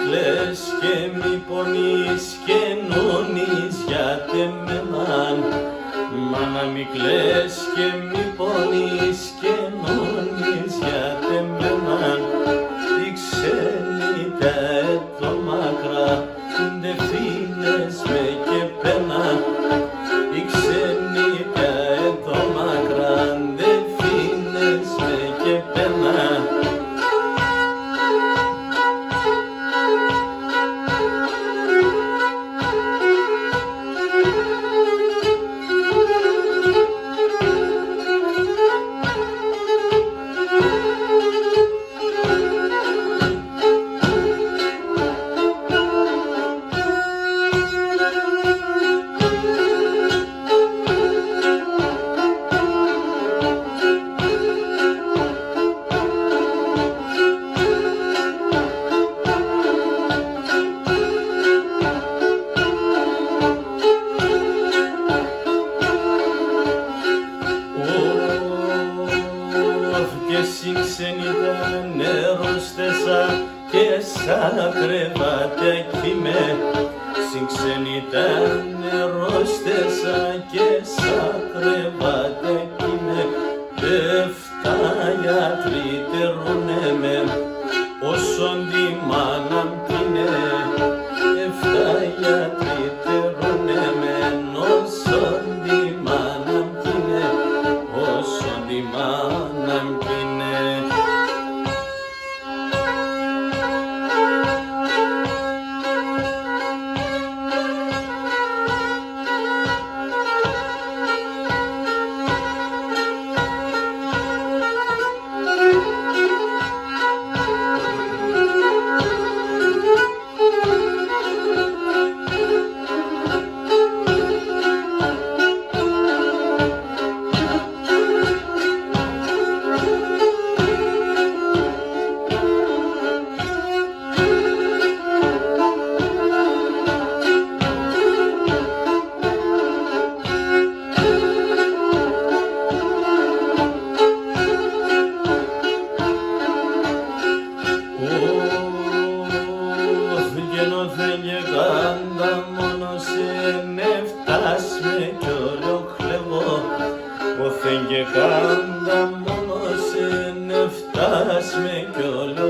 κλαις και μη πονείς και ενώνεις για τεμέναν. Μάνα μη κλαις και μη πονείς και ενώνεις για τεμέναν. Η ξένη τα έτω μακρά δε φύγες με και πέναν. Η ξένη τα έτω μακρά δε φύγες με και πέναν. Και συγξενήτα νερόστεσα και σαν κρεβατάκι με. Συγξενήτα νερόστεσα και σαν κρεβατάκι με. 7 γιατροί τερούνε με όσον τη μάνα πίνε. 7 γιατροί τερούνε με όσον τη μάνα πίνε. Όσον τη μάνα πίνε. Πάντα μόνος φτάσμε κι όλο χλεβό. Όθεν και κάντα μόνος φτάσμε κι όλο